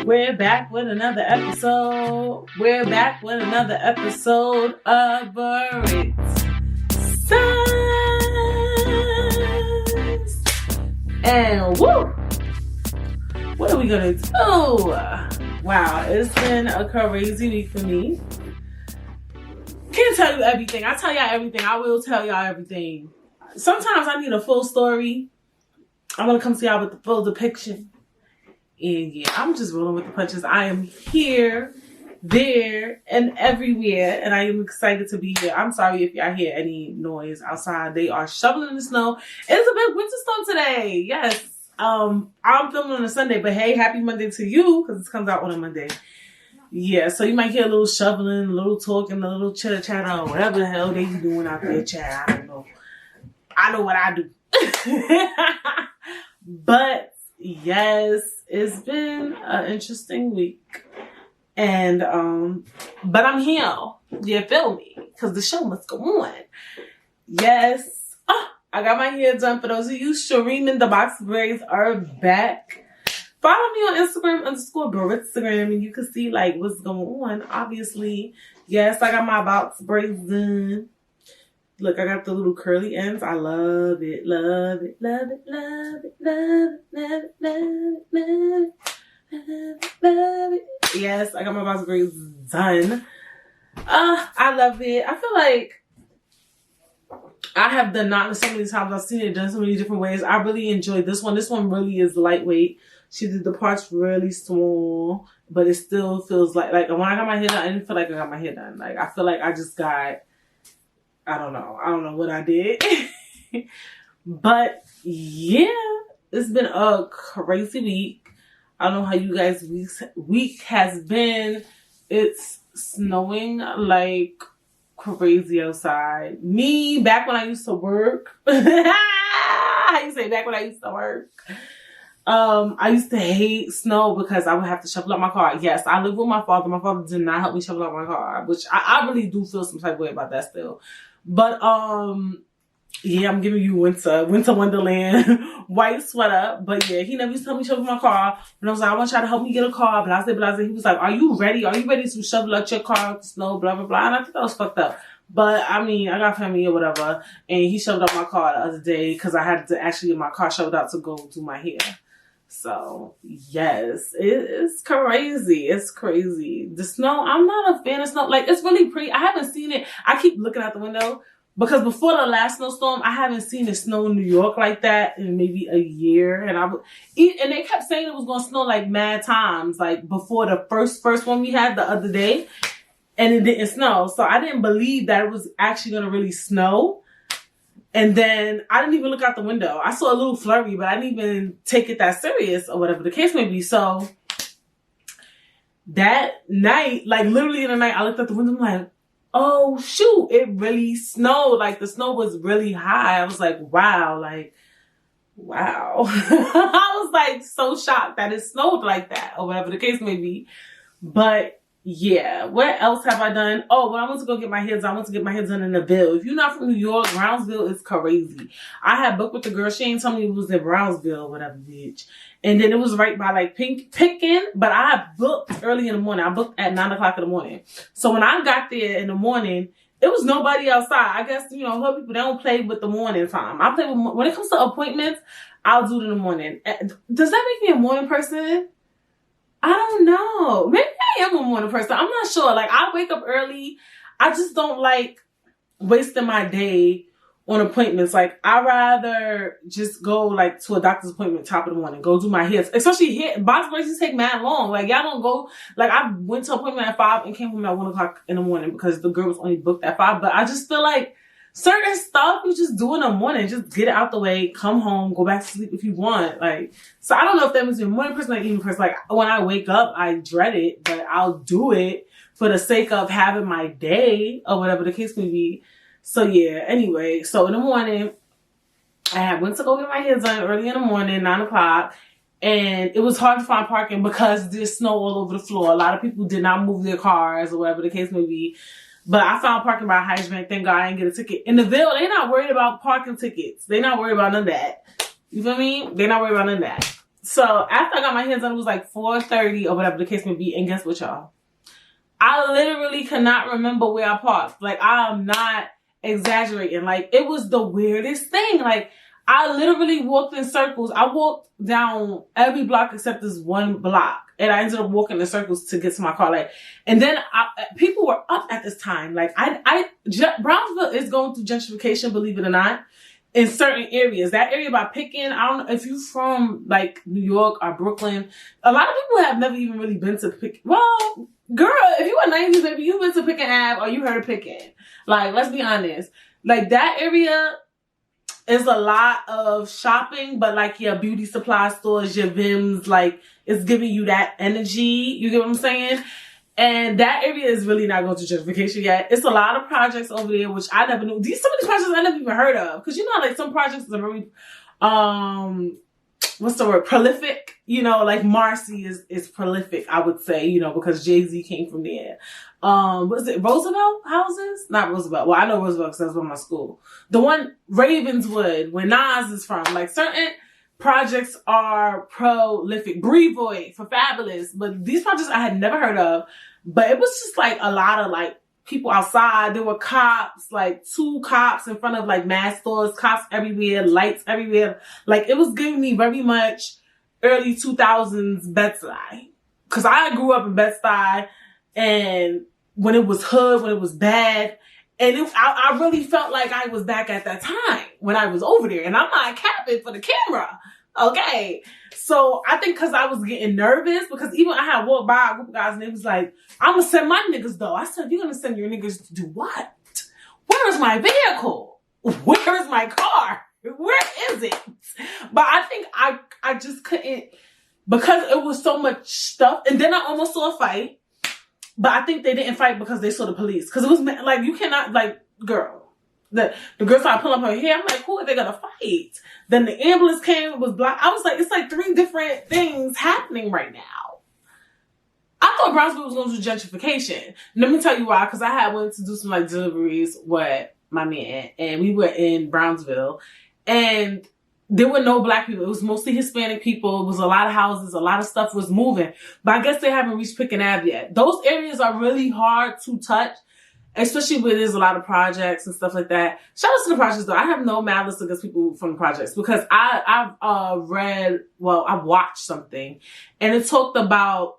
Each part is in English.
We're back with another episode. We're back with another episode of Ritz Size. And woo! What are we gonna do? Wow, it's been a crazy week for me. Can't tell you everything. I tell y'all everything. I will tell y'all everything. Sometimes I need a full story. I want to come to y'all with the full depiction. And yeah, I'm just rolling with the punches. I am here, there, and everywhere. And I am excited to be here. I'm sorry if y'all hear any noise outside. They are shoveling the snow. It's a big winter storm today. Yes. I'm filming on a Sunday, but hey, happy Monday to you, because this comes out on a Monday. Yeah, so you might hear a little shoveling, a little talking, a little chitter chatter, or whatever the hell they doing out there, chat. I don't know. I know what I do. But yes, it's been an interesting week. And but I'm here. You feel me? Because the show must go on. Yes. I got my hair done. For those of you, Shireen and the Box Braids are back. Follow me on Instagram _Baritstagram and you can see like what's going on. Obviously, yes, I got my box braids done. Look, I got the little curly ends. I love it, love it, love it, love it, love it, love it, love it, love it, love it. Yes, I got my box braids done. I love it. I feel like I have done not so many times. I've seen it done so many different ways. I really enjoyed this one. This one really is lightweight. She did the parts really small, but it still feels like when I got my hair done, I didn't feel like I got my hair done. Like I feel like I just got, I don't know what I did. But yeah, it's been a crazy week. I don't know how you guys' week has been. It's snowing like crazy outside. Me, back when I used to work. How you say back when I used to work? I used to hate snow because I would have to shovel out my car. Yes, I live with my father. My father did not help me shovel out my car, which I really do feel some type of way about that still. But yeah, I'm giving you winter wonderland, white sweater. But yeah, he never used to help me shovel my car. And I was like, I want y'all to help me get a car. But I said, he was like, are you ready? Are you ready to shovel out your car with the snow? Blah, blah, blah. And I think that was fucked up. But I mean, I got family or whatever. And he shoveled out my car the other day because I had to actually get my car shoveled out to go do my hair. So yes, it's crazy. It's crazy. The snow, I'm not a fan of snow. Like, it's really pretty. I haven't seen it. I keep looking out the window because before the last snowstorm, I haven't seen it snow in New York like that in maybe a year. And they kept saying it was going to snow like mad times, like before the first one we had the other day, and it didn't snow. So I didn't believe that it was actually going to really snow. And then I didn't even look out the window. I saw a little flurry, but I didn't even take it that serious or whatever the case may be. So that night, like literally in the night, I looked out the window. I'm like, oh shoot, it really snowed. Like the snow was really high. I was like, wow. I was like so shocked that it snowed like that or whatever the case may be. But yeah, what else have I done? Oh, when I went to go get my hair done, I went to get my hair done in the Ville. If you're not from New York, Brownsville is crazy. I had booked with the girl. She ain't told me it was in Brownsville or whatever, bitch. And then it was right by like Pickin, but I had booked early in the morning. I booked at 9 o'clock in the morning. So when I got there in the morning, it was nobody outside. I guess, her people, they don't play with the morning time. I play with, when it comes to appointments, I'll do it in the morning. Does that make me a morning person? I don't know. Maybe I am a morning person. I'm not sure. Like, I wake up early. I just don't like wasting my day on appointments. Like, I'd rather just go, like, to a doctor's appointment top of the morning. Go do my hair. Especially hair. Box braids take mad long. Like, y'all don't go. Like, I went to an appointment at 5 and came home at 1 o'clock in the morning because the girl was only booked at 5. But I just feel like certain stuff you just do in the morning. Just get it out the way, come home, go back to sleep if you want. Like, so I don't know if that means you're a morning person or evening person. Like, when I wake up, I dread it, but I'll do it for the sake of having my day or whatever the case may be. So yeah, anyway, so in the morning, I went to go get my hair done early in the morning, 9 o'clock. And it was hard to find parking because there's snow all over the floor. A lot of people did not move their cars or whatever the case may be. But I found parking by hydrant. Thank God I didn't get a ticket. In the Ville, they're not worried about parking tickets. They're not worried about none of that. You feel me? They're not worried about none of that. So after I got my hands on it, was like 4:30 or whatever the case may be. And guess what, y'all? I literally cannot remember where I parked. Like, I'm not exaggerating. Like, it was the weirdest thing. Like, I literally walked in circles. I walked down every block except this one block. And I ended up walking in circles to get to my car. Like, and then people were up at this time. Like, Brownsville is going through gentrification, believe it or not, in certain areas. That area by Pickens, I don't know if you're from like New York or Brooklyn. A lot of people have never even really been to Pickens. Well, girl, if you a 90s baby, you've been to Pickens Ave or you heard of Pickens. Like, let's be honest. Like, that area is a lot of shopping, but like your beauty supply stores, your Vims, like, it's giving you that energy. You get what I'm saying? And that area is really not going to gentrification yet. It's a lot of projects over there, which I never knew. Some of these projects I never even heard of. Because you know, like, some projects are very, what's the word? Prolific. You know, like Marcy is prolific, I would say, you know, because Jay-Z came from there. Was it Roosevelt houses? Not Roosevelt. Well, I know Roosevelt because that's from my school. The one, Ravenswood, where Nas is from. Like, certain projects are prolific. Brevoort for Fabulous. But these projects I had never heard of. But it was just like a lot of like people outside. There were cops, like 2 cops in front of like mass stores, cops everywhere, lights everywhere. Like, it was giving me very much early 2000s Bed-Stuy. Because I grew up in Bed-Stuy, and when it was hood, when it was bad, and I really felt like I was back at that time when I was over there. And I'm not capping for the camera. Okay. So I think because I was getting nervous, because even I had walked by a group of guys and it was like, I'm going to send my niggas though. I said, you're going to send your niggas to do what? Where is my vehicle? Where is my car? Where is it? But I think I just couldn't, because it was so much stuff. And then I almost saw a fight. But I think they didn't fight because they saw the police. Because it was like, you cannot, like, girl. The girl started pulling up her hair. I'm like, who are they gonna fight? Then the ambulance came, it was black. I was like, it's like 3 different things happening right now. I thought Brownsville was going to do gentrification. Let me tell you why. Because I had went to do some like deliveries with my man. And we were in Brownsville. And there were no black people. It was mostly Hispanic people. It was a lot of houses. A lot of stuff was moving. But I guess they haven't reached Pickens Ave yet. Those areas are really hard to touch, especially where there's a lot of projects and stuff like that. Shout out to the projects, though. I have no malice against people from the projects because I've watched something, and it talked about,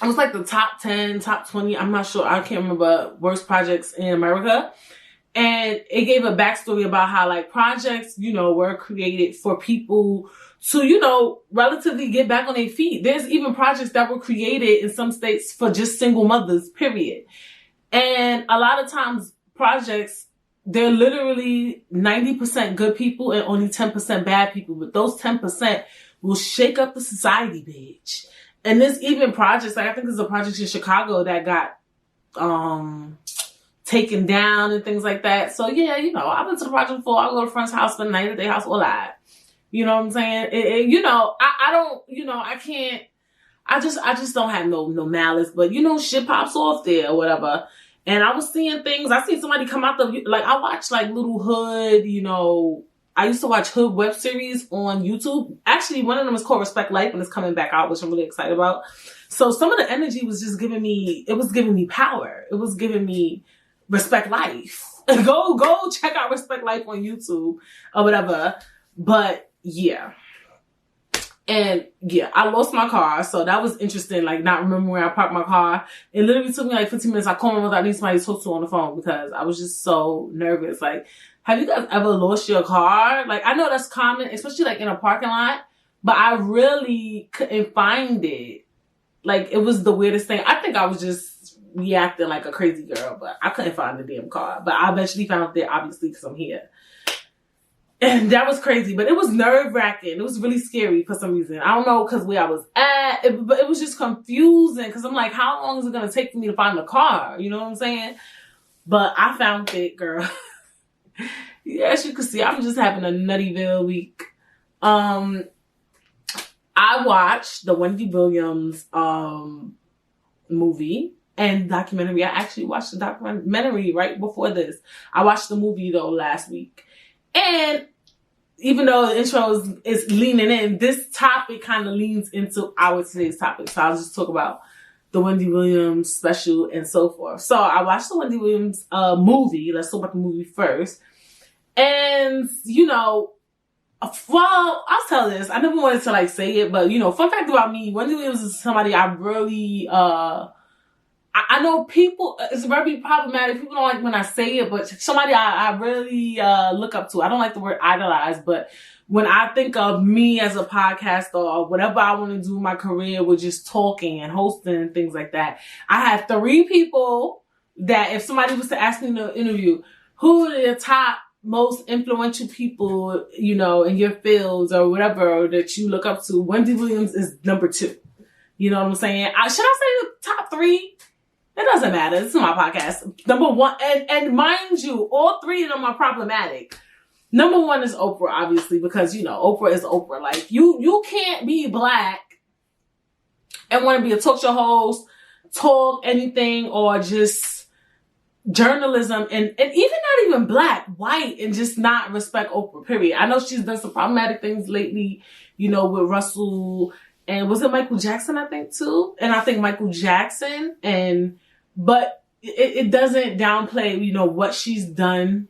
it was like the top 10, top 20, I'm not sure, I can't remember, worst projects in America. And it gave a backstory about how, like, projects, you know, were created for people to, you know, relatively get back on their feet. There's even projects that were created in some states for just single mothers, period. And a lot of times projects, they're literally 90% good people and only 10% bad people. But those 10% will shake up the society, bitch. And there's even projects, like I think there's a project in Chicago that got, taken down and things like that. So yeah, you know, I've been to the project before. I'll go to a friend's house, spend the night at their house, all that. You know what I'm saying? You know, I don't, you know, I can't, I just don't have no malice, but you know, shit pops off there or whatever. And I was seeing things, I seen somebody come out like I watched like Little Hood, you know, I used to watch Hood web series on YouTube. Actually, one of them is called Respect Life and it's coming back out, which I'm really excited about. So some of the energy was just giving me, it was giving me power. It was giving me Respect Life. Go check out Respect Life on YouTube or whatever. But yeah. And yeah, I lost my car. So that was interesting. Like not remembering where I parked my car. It literally took me like 15 minutes. I called my mother. I need somebody to talk to on the phone because I was just so nervous. Like, have you guys ever lost your car? Like, I know that's common, especially like in a parking lot, but I really couldn't find it. Like, it was the weirdest thing. I think I was just reacting like a crazy girl, but I couldn't find the damn car. But I eventually found it, obviously, because I'm here. And that was crazy, but it was nerve-wracking. It was really scary for some reason. I don't know, because where I was at, but it was just confusing, because I'm like, how long is it going to take for me to find the car? You know what I'm saying? But I found it, girl. Yeah, as you can see, I'm just having a Nuttyville week. I watched the Wendy Williams movie and documentary. I actually watched the documentary right before this. I watched the movie, though, last week. And even though the intro is leaning in, this topic kind of leans into our today's topic. So I'll just talk about the Wendy Williams special and so forth. So I watched the Wendy Williams movie. Let's talk about the movie first. And, you know, well, I'll tell this. I never wanted to like say it, but you know, fun fact about me, Wendy Williams is somebody I really, I know people, it's very problematic. People don't like when I say it, but somebody I really look up to. I don't like the word idolize, but when I think of me as a podcaster or whatever I want to do in my career with just talking and hosting and things like that, I have 3 people that if somebody was to ask me in an interview, who are the top most influential people, you know, in your fields or whatever that you look up to, Wendy Williams is number 2. You know what I'm saying? Should I say the top 3? It doesn't matter. This is my podcast. Number 1, and mind you, all 3 of them are problematic. Number 1 is Oprah, obviously, because, you know, Oprah is Oprah. Like, you can't be black and want to be a talk show host, talk anything, or just journalism, and even not even black, white, and just not respect Oprah, period. I know she's done some problematic things lately, you know, with Russell, and was it Michael Jackson, I think, too? And I think Michael Jackson, but it doesn't downplay, you know, what she's done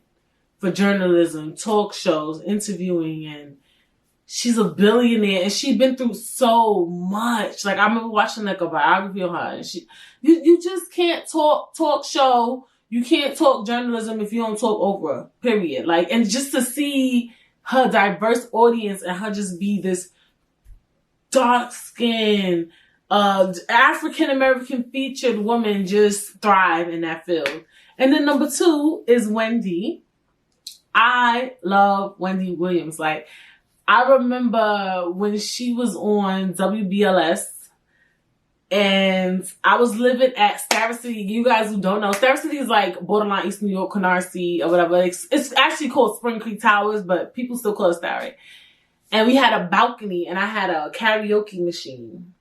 for journalism, talk shows, interviewing, and she's a billionaire, and she's been through so much. Like, I remember watching like a biography of her, and you just can't talk show. You can't talk journalism if you don't talk Oprah, period. Like, and just to see her diverse audience and her just be this dark-skinned, African-American featured woman just thrive in that field. And then number 2 is Wendy. I love Wendy Williams. Like, I remember when she was on WBLS, and I was living at Starrett City. You guys who don't know, Starrett City is like borderline East New York, Canarsie, or whatever. It's actually called Spring Creek Towers, but people still call it Starrett. And we had a balcony, and I had a karaoke machine.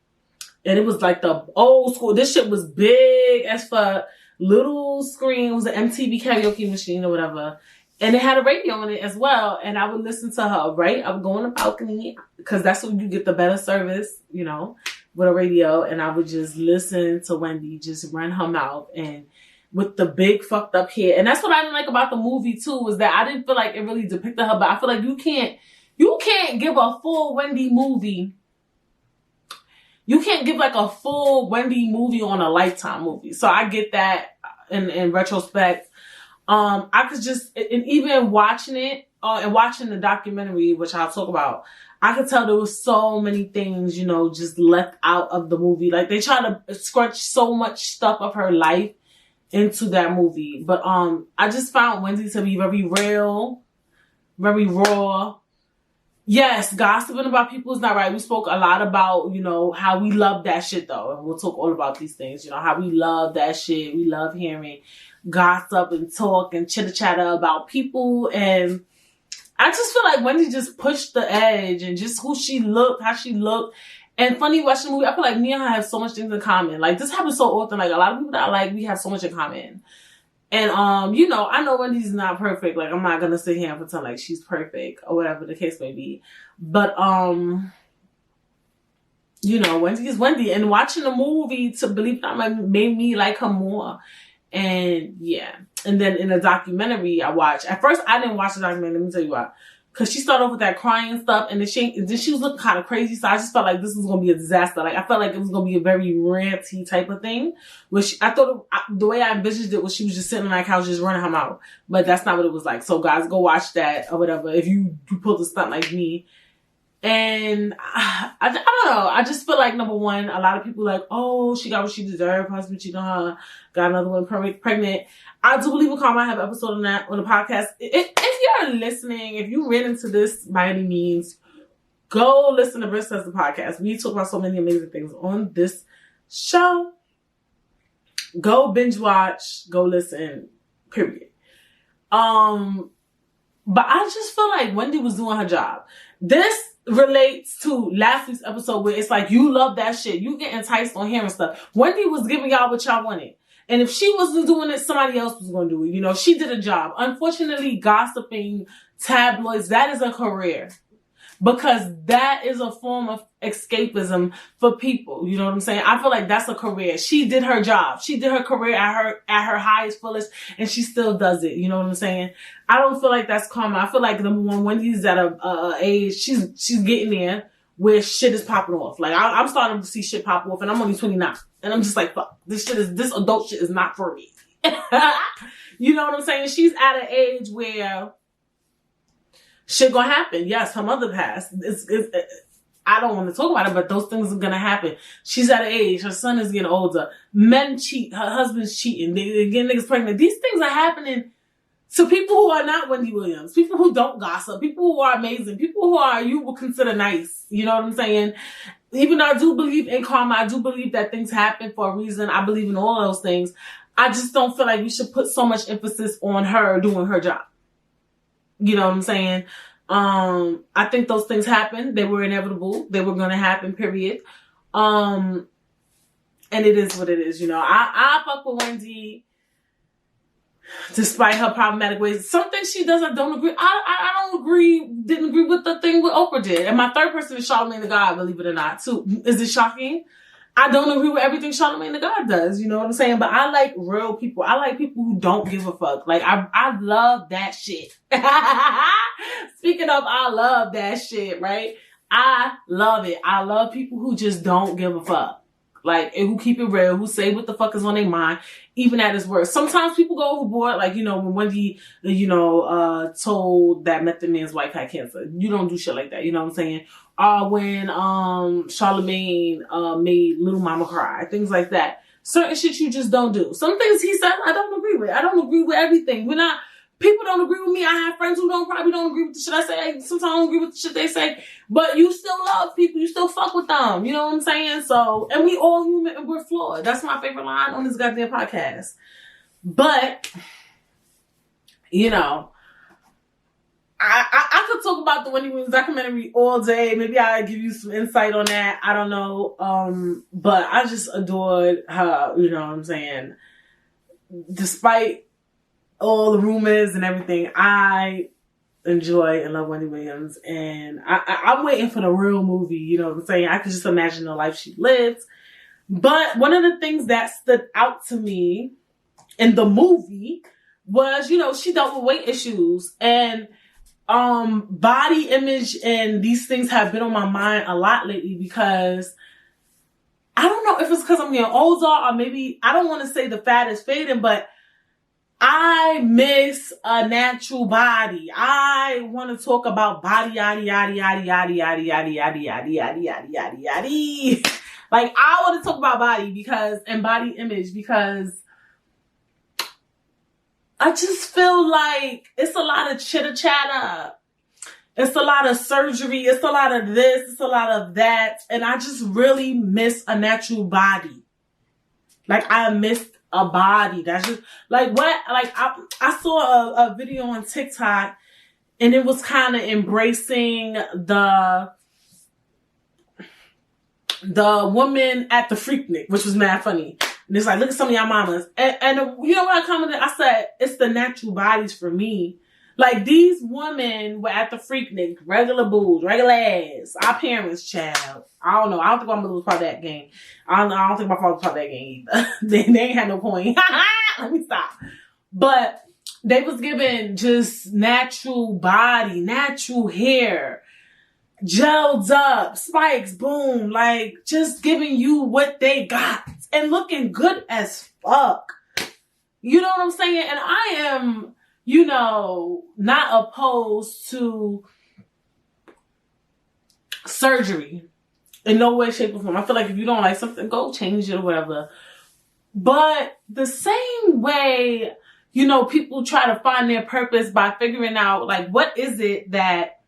And it was like the old school. This shit was big as fuck. Little screen. It was an MTV karaoke machine or whatever. And it had a radio on it as well. And I would listen to her, right? I would go on the balcony, because that's when you get the better service, you know, with a radio. And I would just listen to Wendy just run her mouth, and with the big fucked up hair. And that's what I didn't like about the movie too, was that I didn't feel like it really depicted her, but I feel like you can't give a full Wendy movie. You can't give like a full Wendy movie on a Lifetime movie. So I get that in retrospect. I could just, and even watching it, and watching the documentary, which I'll talk about, I could tell there was so many things, you know, just left out of the movie. Like, they try to scrunch so much stuff of her life into that movie. But I just found Wendy to be very real, very raw. Yes, gossiping about people is not right. We spoke a lot about, you know, how we love that shit, though. And we'll talk all about these things, you know, how we love that shit. We love hearing gossip and talk and chitter-chatter about people. And I just feel like Wendy just pushed the edge, and just who she looked, how she looked. And funny watching the movie, I feel like me and her have so much things in common. Like, this happens so often. Like, a lot of people that I like, we have so much in common. And, you know, I know Wendy's not perfect. Like, I'm not going to sit here and pretend like she's perfect or whatever the case may be. But, you know, Wendy is Wendy. And watching the movie, to believe it or not, made me like her more. And, yeah. And then in the documentary I watched, at first I didn't watch the documentary, let me tell you why. Because she started off with that crying stuff, and then she was looking kind of crazy. So I just felt like this was going to be a disaster. Like, I felt like it was going to be a very ranty type of thing. Which I thought, the way I envisioned it was she was just sitting on that couch just running her mouth. But that's not what it was like. So guys, go watch that or whatever if you pull the stunt like me. And I don't know. I just feel like, number one, a lot of people like, oh, she got what she deserved. Husband cheated on her. Got another one pregnant. I do believe in karma. I have an episode on that on the podcast. If you're listening, if you read into this by any means, go listen to Britt Says the podcast. We talk about so many amazing things on this show. Go binge watch. Go listen. Period. But I just feel like Wendy was doing her job. This relates to last week's episode where it's like, you love that shit. You get enticed on hearing stuff. Wendy was giving y'all what y'all wanted. And if she wasn't doing it, somebody else was going to do it. You know, she did a job. Unfortunately, gossiping, tabloids, that is a career. Because that is a form of escapism for people. You know what I'm saying? I feel like that's a career. She did her job. She did her career at her highest, fullest, and she still does it. You know what I'm saying? I don't feel like that's karma. I feel like number one, Wendy's at a age, she's getting there where shit is popping off. Like I'm starting to see shit pop off, and I'm only 29, and I'm just like, fuck, this adult shit is not for me. You know what I'm saying? She's at an age where shit gonna happen. Yes, her mother passed. I don't want to talk about it, but those things are gonna happen. She's at an age. Her son is getting older. Men cheat. Her husband's cheating. They get niggas pregnant. These things are happening to people who are not Wendy Williams. People who don't gossip. People who are amazing. People who you would consider nice. You know what I'm saying? Even though I do believe in karma, I do believe that things happen for a reason. I believe in all those things. I just don't feel like we should put so much emphasis on her doing her job. You know what I'm saying? I think those things happen. They were inevitable. They were going to happen, period. And it is what it is. You know, I fuck with Wendy despite her problematic ways. Some things she does, I don't agree. Didn't agree with the thing with Oprah did. And my third person is Charlamagne the God, believe it or not, too. Is it shocking? I don't agree with everything Charlamagne the God does, you know what I'm saying? But I like real people. I like people who don't give a fuck. Like, I love that shit. Speaking of, I love that shit, right? I love it. I love people who just don't give a fuck. Like, and who keep it real, who say what the fuck is on their mind, even at his worst. Sometimes people go overboard, like, you know, when Wendy, told that Method Man's wife had cancer. You don't do shit like that, you know what I'm saying? When Charlamagne made Little Mama cry, things like that. Certain shit you just don't do. Some things he said, I don't agree with. I don't agree with everything. People don't agree with me. I have friends who probably don't agree with the shit I say. Sometimes I don't agree with the shit they say. But you still love people. You still fuck with them. You know what I'm saying? So, and we all human and we're flawed. That's my favorite line on this goddamn podcast. But, you know, I could talk about the Wendy Williams documentary all day. Maybe I'll give you some insight on that. I don't know. But I just adored her. You know what I'm saying? Despite all the rumors and everything, I enjoy and love Wendy Williams, and I'm waiting for the real movie. You know what I'm saying? I can just imagine the life she lives. But one of the things that stood out to me in the movie was, you know, she dealt with weight issues, and body image and these things have been on my mind a lot lately, because I don't know if it's because I'm getting older, or maybe, I don't want to say the fat is fading, but I miss a natural body. I want to talk about body, yaddy, yaddy, yaddy, yaddy, yaddy, yaddy, yaddy, yaddy, yaddy, yaddy, yaddy, yaddy. Like, I want to talk about body and body image, because I just feel like it's a lot of chitter chatter. It's a lot of surgery. It's a lot of this. It's a lot of that. And I just really miss a natural body. Like, I missed a body. That's just like what, like I saw a video on TikTok, and it was kind of embracing the woman at the Freaknik, which was mad funny. And it's like, look at some of y'all mamas. And you know what I commented? I said, it's the natural bodies for me. Like, these women were at the Freaknik, regular boobs, regular ass. Our parents, child. I don't know. I don't think my mother was part of that game. I don't think my father was part of that game either. they ain't had no coin. Let me stop. But they was giving just natural body, natural hair, gelled up, spikes, boom. Like, just giving you what they got and looking good as fuck. You know what I'm saying? And I am, you know, not opposed to surgery in no way, shape, or form. I feel like if you don't like something, go change it or whatever. But the same way, you know, people try to find their purpose by figuring out, like, what is it that,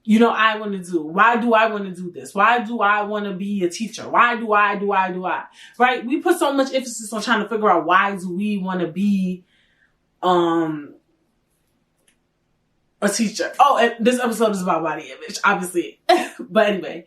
you know, I want to do? Why do I want to do this? Why do I want to be a teacher? Why do I? Right? We put so much emphasis on trying to figure out, why do we want to be a teacher? Oh, and this episode is about body image, obviously. But anyway,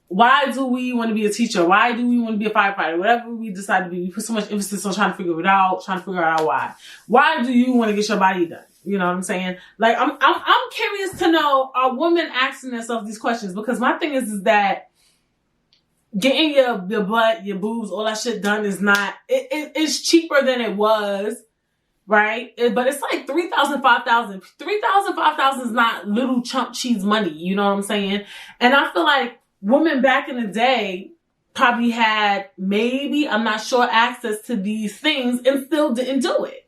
Why do we want to be a teacher? Why do we want to be a firefighter? Whatever we decide to be, we put so much emphasis on trying to figure it out, trying to figure out why. Why do you want to get your body done? You know what I'm saying? Like, I'm curious to know, are women asking themselves these questions? Because my thing is that getting your butt, your boobs, all that shit done is not, it's cheaper than it was, right? But it's like $3,000, $5,000. $3,000, $5,000 is not little chump cheese money. You know what I'm saying? And I feel like women back in the day probably had, maybe, I'm not sure, access to these things and still didn't do it.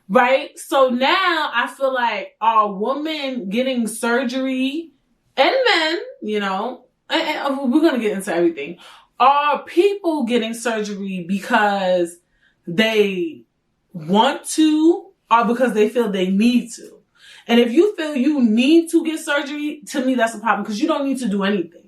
Right? So now I feel like are women getting surgery, and men, you know, and we're going to get into everything. Are people getting surgery because they want to or because they feel they need to? And if you feel you need to get surgery, to me, that's a problem, because you don't need to do anything.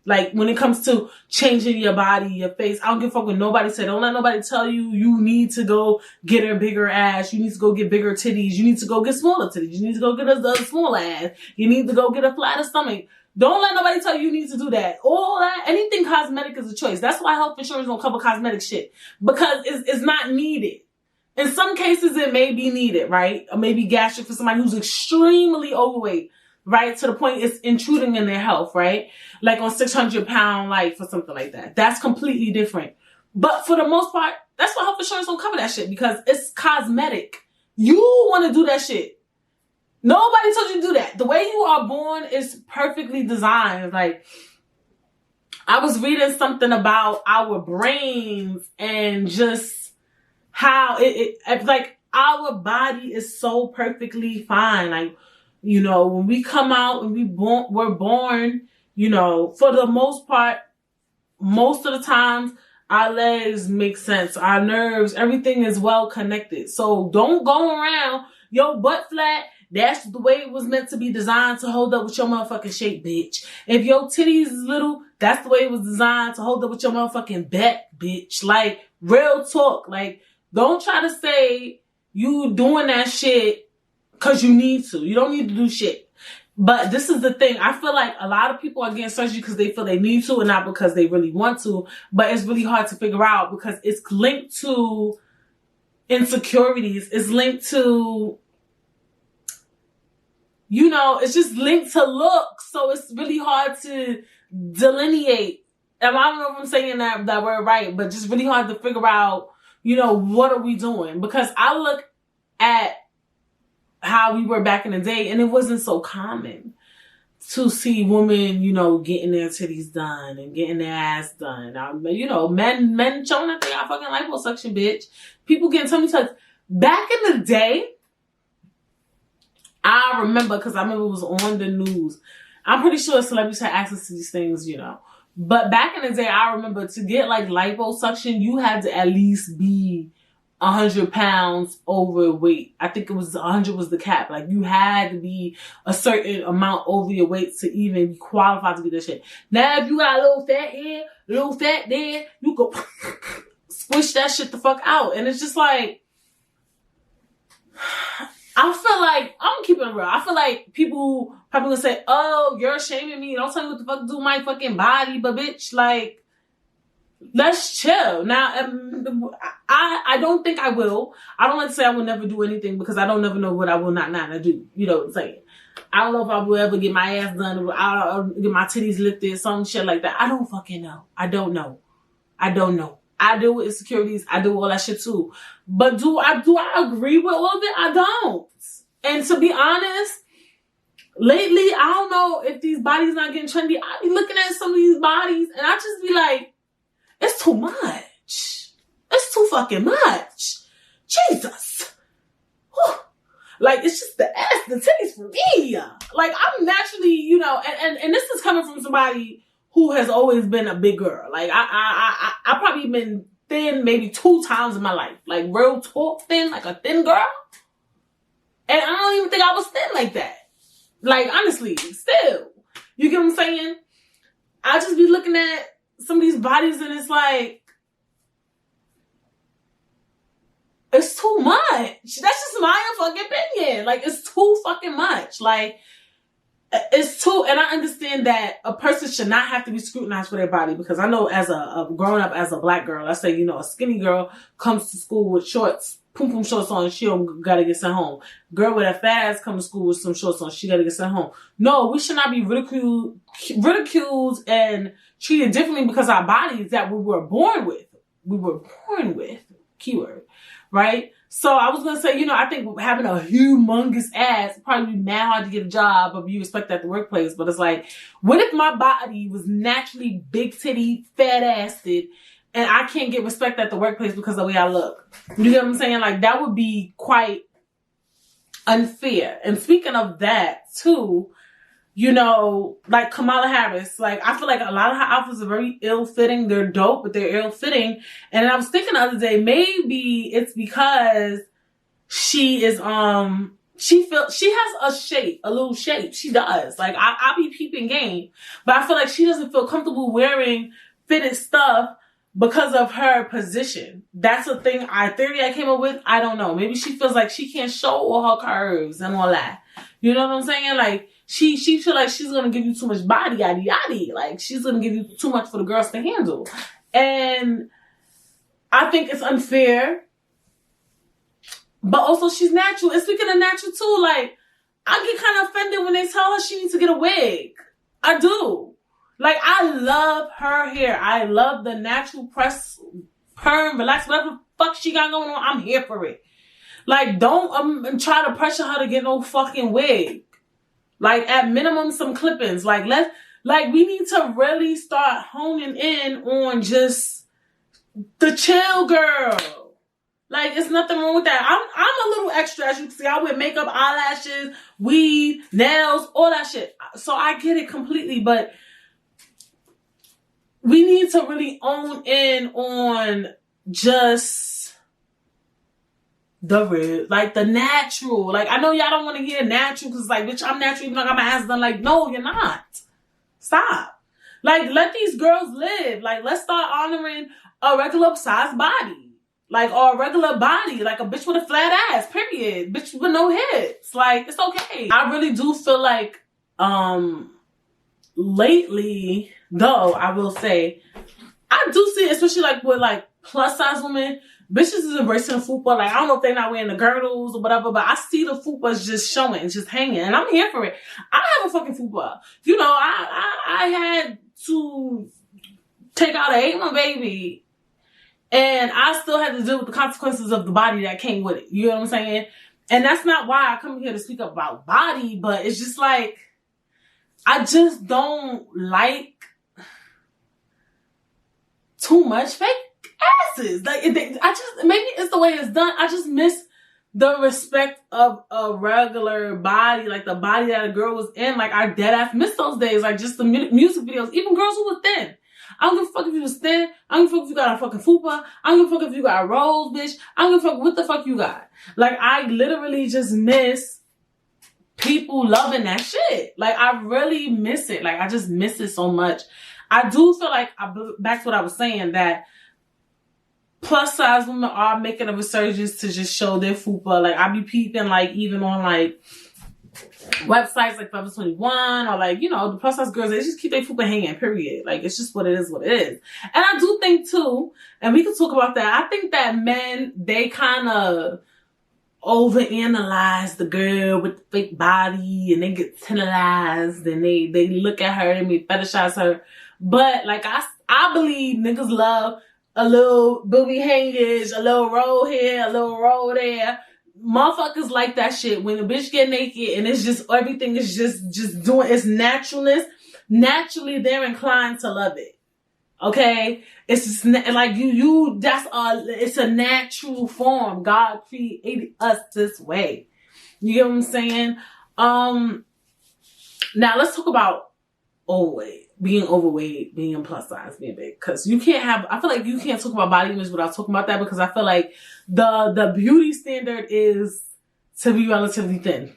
Like, when it comes to changing your body, your face, I don't give a fuck what nobody said. Don't let nobody tell you you need to go get a bigger ass. You need to go get bigger titties. You need to go get smaller titties. You need to go get a small ass. You need to go get a flatter stomach. Don't let nobody tell you need to do that. All that, anything cosmetic is a choice. That's why health insurance don't cover cosmetic shit. Because it's not needed. In some cases, it may be needed, right? Or maybe gastric for somebody who's extremely overweight, right? To the point it's intruding in their health, right? Like on 600-pound life or something like that. That's completely different. But for the most part, that's why health insurance don't cover that shit, because it's cosmetic. You want to do that shit. Nobody told you to do that. The way you are born is perfectly designed. Like, I was reading something about our brains and just how it like, our body is so perfectly fine. Like, you know, when we come out and we're born, you know, for the most part, most of the times, our legs make sense. Our nerves, everything is well connected. So don't go around, your butt flat. That's the way it was meant to be designed, to hold up with your motherfucking shape, bitch. If your titties is little, that's the way it was designed, to hold up with your motherfucking back, bitch. Like, real talk. Like, don't try to say you doing that shit because you need to. You don't need to do shit. But this is the thing. I feel like a lot of people are getting surgery because they feel they need to and not because they really want to. But it's really hard to figure out because it's linked to insecurities. It's linked to, you know, it's just linked to looks. So it's really hard to delineate. And I don't know if I'm saying that word right, but just really hard to figure out, you know, what are we doing? Because I look at how we were back in the day, and it wasn't so common to see women, you know, getting their titties done and getting their ass done. You know, men showing that they got fucking liposuction, bitch. People getting tummy tucks. Back in the day, I remember, because I remember it was on the news. I'm pretty sure celebrities had access to these things, you know. But back in the day, I remember to get like liposuction, you had to at least be 100 pounds overweight. I think it was 100 was the cap. Like, you had to be a certain amount over your weight to even be qualified to get that shit. Now, if you got a little fat here, a little fat there, you go squish that shit the fuck out. And it's just like, I feel like, I'm keeping it real. I feel like people probably gonna say, oh, you're shaming me. Don't tell me what the fuck to do with my fucking body. But bitch, like, let's chill. Now, I don't think I will. I don't like to say I will never do anything, because I don't never know what I will not do. You know what I'm saying? I don't know if I will ever get my ass done, or I'll get my titties lifted, some shit like that. I don't fucking know. I don't know. I deal with insecurities. I do all that shit too. But do I agree with all of it? I don't. And to be honest, lately, I don't know if these bodies not getting trendy. I be looking at some of these bodies and I just be like, it's too much. It's too fucking much. Jesus. Whew. Like, it's just the ass, the titties for me. Like, I'm naturally, you know, and this is coming from somebody who has always been a big girl. Like, I probably been thin maybe 2 times in my life. Like, real talk thin, like a thin girl. And I don't even think I was thin like that. Like, honestly, still. You get what I'm saying? I just be looking at some of these bodies and it's like, it's too much. That's just my fucking opinion. Like, it's too fucking much. Like, it's too, and I understand that a person should not have to be scrutinized for their body, because I know as a growing up as a black girl, let's say, a skinny girl comes to school with shorts, pum shorts on, she don't gotta get sent home. Girl with a fat ass come to school with some shorts on, she gotta get sent home. No, we should not be ridiculed and treated differently because our bodies that we were born with. Keyword, right? So I was gonna say, I think having a humongous ass would probably be mad hard to get a job, but you expect that at the workplace. But it's like, what if my body was naturally big titty, fat assed, and I can't get respect at the workplace because of the way I look? You get what I'm saying? Like, that would be quite unfair. And speaking of that too, like Kamala Harris, like, I feel like a lot of her outfits are very ill-fitting. They're dope, but they're ill-fitting. And I was thinking the other day, maybe it's because she is, she has a shape, a little shape. She does. Like, I be peeping game, but I feel like she doesn't feel comfortable wearing fitted stuff because of her position. That's a theory I came up with. I don't know. Maybe she feels like she can't show all her curves and all that. You know what I'm saying? Like, she feel like she's gonna give you too much body, yaddy yaddy. Like, she's gonna give you too much for the girls to handle. And I think it's unfair. But also, she's natural. And speaking of natural too, like, I get kind of offended when they tell her she needs to get a wig. I do. Like, I love her hair. I love the natural press, perm, relax, whatever the fuck she got going on. I'm here for it. Like, don't try to pressure her to get no fucking wig. Like, at minimum, some clippings. Like, we need to really start honing in on just the chill girl. Like, it's nothing wrong with that. I'm a little extra, as you can see. I wear makeup, eyelashes, weave, nails, all that shit. So I get it completely, but we need to really own in on just the real, like, the natural. Like, I know y'all don't want to hear natural because, like, bitch, I'm natural even though I got my ass done. Like, no, you're not. Stop. Like, let these girls live. Like, let's start honoring a regular size body. Like, or a regular body. Like, a bitch with a flat ass, period. Bitch with no hips. Like, it's okay. I really do feel like, lately, though, I will say, I do see, especially, like, with, like, plus size women, bitches is embracing the fupa. Like, I don't know if they're not wearing the girdles or whatever, but I see the fupas just showing, just hanging, and I'm here for it. I have a fucking fupa. I had to take out an 8-month baby, and I still had to deal with the consequences of the body that came with it. You know what I'm saying? And that's not why I come here to speak up about body, but it's just like, I just don't like too much fake asses. Like, maybe it's the way it's done. I just miss the respect of a regular body, like the body that a girl was in. Like, I dead ass miss those days. Like, just the music videos, even girls who were thin. I don't give a fuck if you was thin. I don't give a fuck if you got a fucking fupa. I don't give a fuck if you got rolls, bitch. I don't give a fuck what the fuck you got. Like, I literally just miss people loving that shit. Like, I really miss it. Like, I just miss it so much. I do feel like, back to what I was saying, that plus size women are making a resurgence to just show their fupa. Like, I be peeping, like, even on, like, websites like Forever 21 or, like, the plus size girls, they just keep their fupa hanging, period. Like, it's just what it is, what it is. And I do think, too, and we can talk about that, I think that men, they kind of overanalyze the girl with the fake body, and they get tantalized, and they look at her and they fetishize her. But, like, I believe niggas love a little booby hangage, a little roll here, a little roll there. Motherfuckers like that shit. When a bitch get naked and it's just, everything is just doing its naturalness, naturally they're inclined to love it. Okay? It's just like it's a natural form. God created us this way. You get what I'm saying? Now let's talk about being overweight, being plus size, being big. Cause I feel like you can't talk about body image without talking about that, because I feel like the beauty standard is to be relatively thin.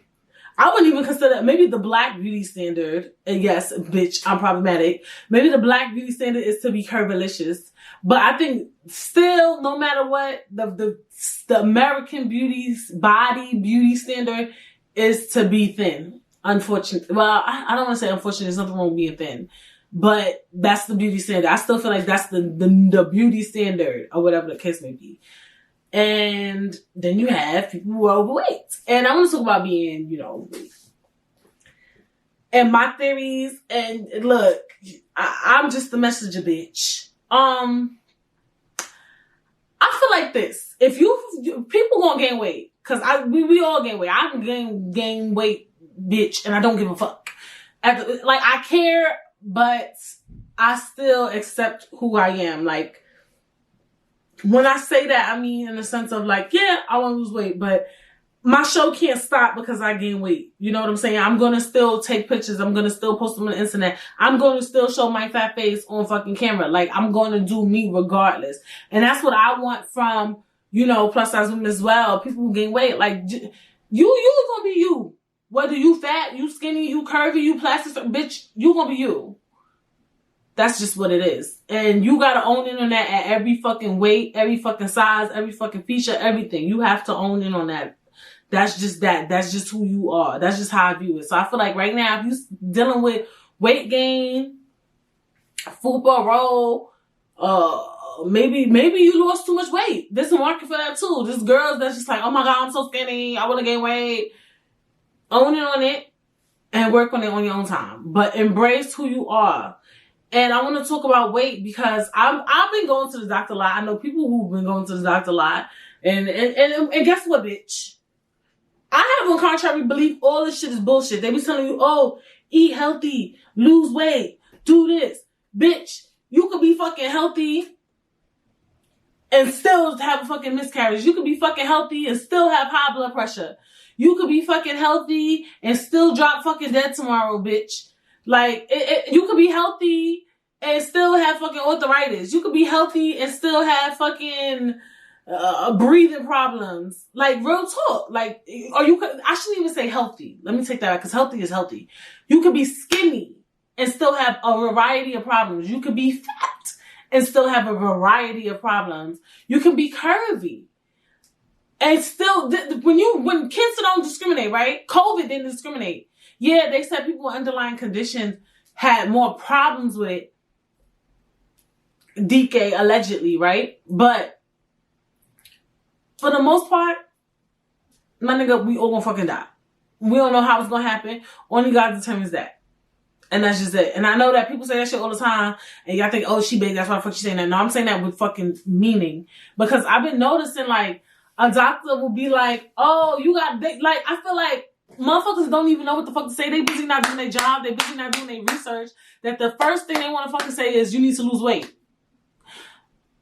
I wouldn't even consider maybe the black beauty standard. And yes, bitch, I'm problematic. Maybe the black beauty standard is to be curvilicious. But I think still, no matter what, the American body beauty standard is to be thin. unfortunate. Well, I don't want to say unfortunate. There's nothing wrong with being thin, but that's the beauty standard. I still feel like that's the beauty standard or whatever the case may be. And then you have people who are overweight. And I want to talk about being, overweight. And my theories, and look, I'm just the messenger, bitch. I feel like this. If people gonna gain weight, cause we all gain weight. I can gain weight, bitch, and I don't give a fuck. I care, but I still accept who I am. Like, when I say that, I mean in the sense of like, yeah, I want to lose weight, but my show can't stop because I gain weight. You know what I'm saying? I'm going to still take pictures. I'm going to still post them on the internet. I'm going to still show my fat face on fucking camera. Like, I'm going to do me regardless. And that's what I want from, plus size women as well. People who gain weight. Like, you going to be you. Whether you fat, you skinny, you curvy, you plastic, bitch, you going to be you. That's just what it is. And you got to own in on that at every fucking weight, every fucking size, every fucking feature, everything. You have to own in on that. That's just that. That's just who you are. That's just how I view it. So I feel like right now, if you're dealing with weight gain, fupa roll, maybe you lost too much weight. There's a market for that too. There's girls that's just like, oh my God, I'm so skinny. I want to gain weight. Own it on it and work on it on your own time. But embrace who you are. And I want to talk about weight because I've been going to the doctor a lot. I know people who've been going to the doctor a lot. And guess what, bitch? I have a contrary belief all this shit is bullshit. They be telling you, oh, eat healthy, lose weight, do this. Bitch, you could be fucking healthy and still have a fucking miscarriage. You could be fucking healthy and still have high blood pressure. You could be fucking healthy and still drop fucking dead tomorrow, bitch. Like, you could be healthy and still have fucking arthritis. You could be healthy and still have fucking breathing problems. Like, real talk. Like, or you could, I shouldn't even say healthy. Let me take that back, because healthy is healthy. You could be skinny and still have a variety of problems. You could be fat and still have a variety of problems. You can be curvy. And still, when cancer don't discriminate, right? COVID didn't discriminate. Yeah, they said people with underlying conditions had more problems with it. DK, allegedly, right? But for the most part, my nigga, we all gonna fucking die. We don't know how it's gonna happen. Only God determines that. And that's just it. And I know that people say that shit all the time. And y'all think, oh, she big, that's why the fuck she saying that. No, I'm saying that with fucking meaning. Because I've been noticing, like, a doctor will be like, oh, you got big. Like, I feel like motherfuckers don't even know what the fuck to say. They busy not doing their job. They busy not doing their research. That the first thing they want to fucking say is, you need to lose weight.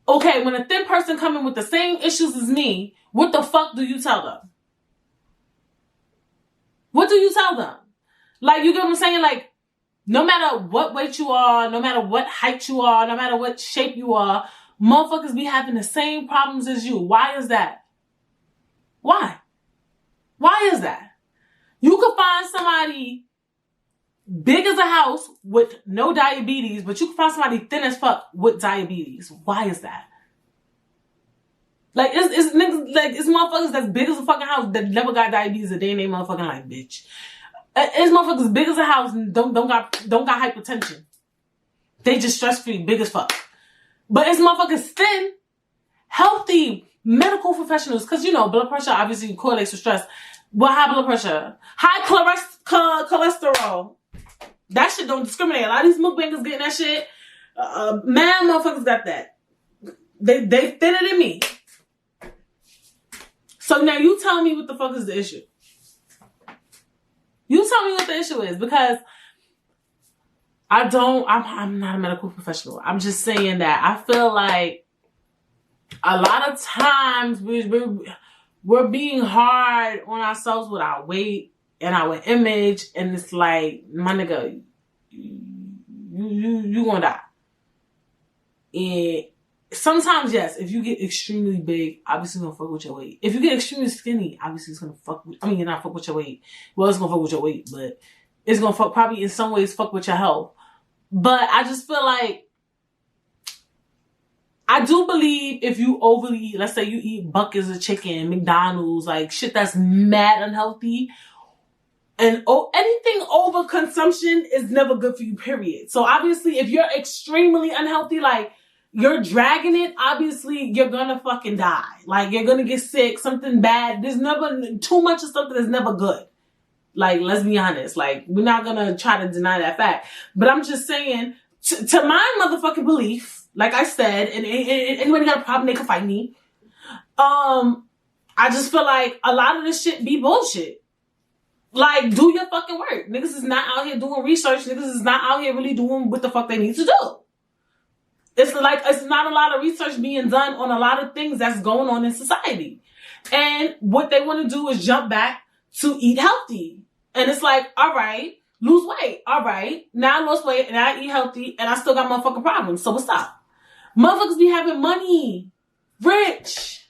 Okay, when a thin person come in with the same issues as me, what the fuck do you tell them? What do you tell them? Like, you get what I'm saying? Like, no matter what weight you are, no matter what height you are, no matter what shape you are, motherfuckers be having the same problems as you. Why is that? Why? Why is that? You could find somebody big as a house with no diabetes, but you can find somebody thin as fuck with diabetes. Why is that? Like, it's niggas, like, it's motherfuckers that's big as a fucking house that never got diabetes a day in their motherfucking life, bitch. It's motherfuckers big as a house and don't got hypertension. They just stress-free, big as fuck. But it's motherfuckers thin, healthy, medical professionals, because, blood pressure obviously correlates with stress. Well, high blood pressure, high cholesterol. That shit don't discriminate. A lot of these mukbangers getting that shit. Mad motherfuckers got that. They thinner than me. So now you tell me what the fuck is the issue. You tell me what the issue is, because I'm not a medical professional. I'm just saying that I feel like a lot of times we're being hard on ourselves with our weight and our image, and it's like, my nigga, you gonna die. And sometimes, yes, if you get extremely big, obviously it's gonna fuck with your weight. If you get extremely skinny, obviously it's gonna you're not fuck with your weight. Well, it's gonna fuck with your weight, but it's gonna probably in some ways fuck with your health. But I just feel like, I do believe if you overly eat, let's say you eat buckets of chicken, McDonald's, like shit that's mad unhealthy, And anything over consumption is never good for you, period. So obviously, if you're extremely unhealthy, like you're dragging it, obviously you're gonna fucking die. Like you're gonna get sick, something bad. There's never too much of something is never good. Like, let's be honest. Like, we're not gonna try to deny that fact. But I'm just saying, to my motherfucking belief, like I said, and anybody got a problem, they can fight me. I just feel like a lot of this shit be bullshit. Like, do your fucking work. Niggas is not out here doing research. Niggas is not out here really doing what the fuck they need to do. It's like, it's not a lot of research being done on a lot of things that's going on in society. And what they want to do is jump back to eat healthy. And it's like, all right, lose weight. All right, now I lost weight and I eat healthy and I still got motherfucking problems. So what's up? Motherfuckers be having money, rich,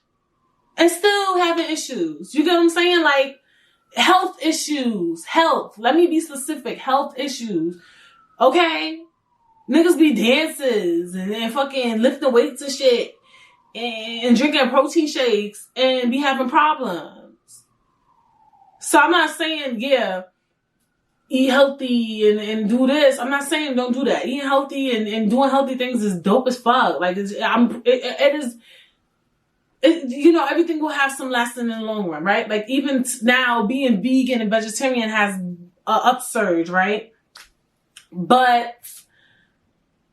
and still having issues. You get what I'm saying? Like, health issues. Health. Let me be specific. Health issues. Okay? Niggas be dances and fucking lifting weights and shit and drinking protein shakes and be having problems. So I'm not saying, yeah, eat healthy and do this. I'm not saying don't do that. Eating healthy and doing healthy things is dope as fuck. Like, it is, you know, everything will have some lesson in the long run, right? Like, even now, being vegan and vegetarian has an upsurge, right? But,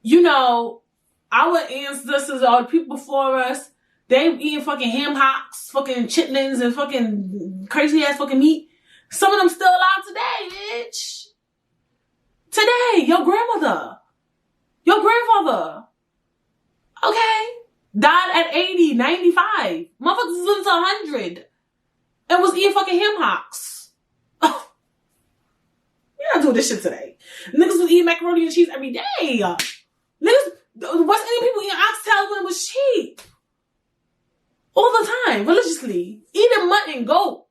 you know, our ancestors, or people before us, they eating fucking ham hocks, fucking chitlins, and fucking crazy ass fucking meat. Some of them still alive today, bitch. Today, your grandmother, your grandfather, okay, died at 80, 95. Motherfuckers is living to 100 and was eating fucking ham hocks. Oh, you're not doing this shit today. Niggas was eating macaroni and cheese every day. Niggas, what's any people eating oxtail when it was cheap? All the time, religiously. Eating mutton, goat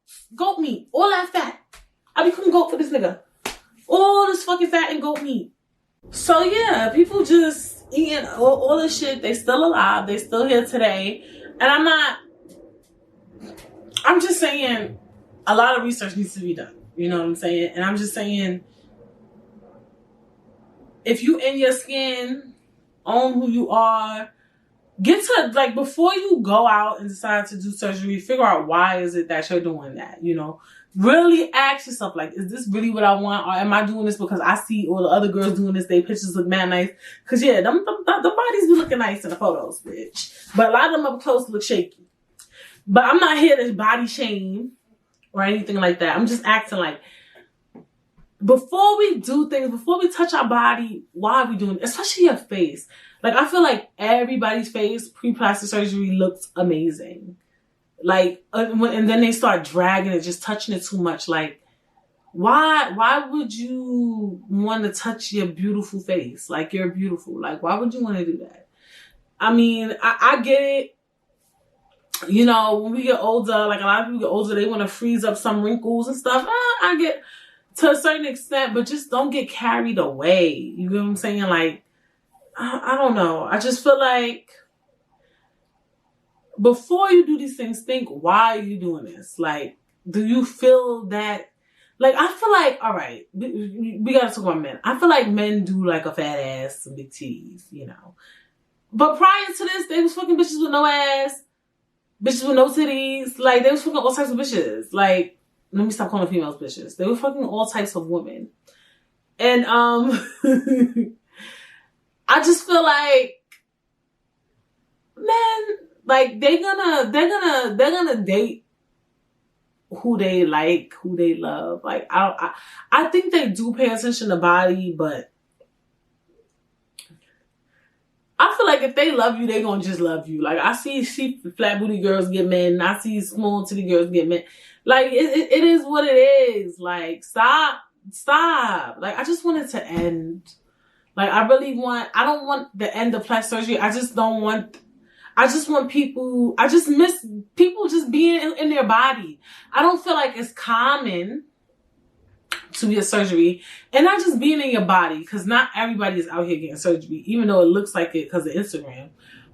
meat, all that fat. I become goat for this nigga. All this fucking fat and goat meat. So yeah, people just eating all this shit. They still alive. They still here today. And I'm just saying a lot of research needs to be done. You know what I'm saying? And I'm just saying, if you in your skin, own who you are, get to, like, before you go out and decide to do surgery, figure out why is it that you're doing that, you know? Really ask yourself, like, is this really what I want? Or am I doing this because I see all the other girls doing this, their pictures look mad nice? Because, yeah, them bodies be looking nice in the photos, bitch. But a lot of them up close look shaky. But I'm not here to body shame or anything like that. I'm just acting like, before we do things, before we touch our body, why are we doing it? Especially your face. Like, I feel like everybody's face pre-plastic surgery looks amazing. Like, and then they start dragging it, just touching it too much. Like, why would you want to touch your beautiful face? Like, you're beautiful. Like, why would you want to do that? I mean, I get it. You know, when we get older, like a lot of people get older, they want to freeze up some wrinkles and stuff. I get to a certain extent, but just don't get carried away. You know what I'm saying? Like, I don't know. I just feel like before you do these things, think, why are you doing this? Like, do you feel that? Like, I feel like, all right, we gotta talk about men. I feel like men do like a fat ass, some big titties, you know. But prior to this, they was fucking bitches with no ass, bitches with no titties. Like, they was fucking all types of bitches. Like, let me stop calling females bitches. They were fucking all types of women. And, I just feel like, man, like, they're gonna date who they like, who they love. Like, I think they do pay attention to body, but I feel like if they love you, they gonna just love you. Like, I see flat booty girls get men. I see small titty girls get men. Like, it is what it is. Like, stop. Like, I just want it to end. Like, I don't want the end of plastic surgery. I just want people, I just miss people just being in their body. I don't feel like it's common to be a surgery and not just being in your body, because not everybody is out here getting surgery, even though it looks like it because of Instagram.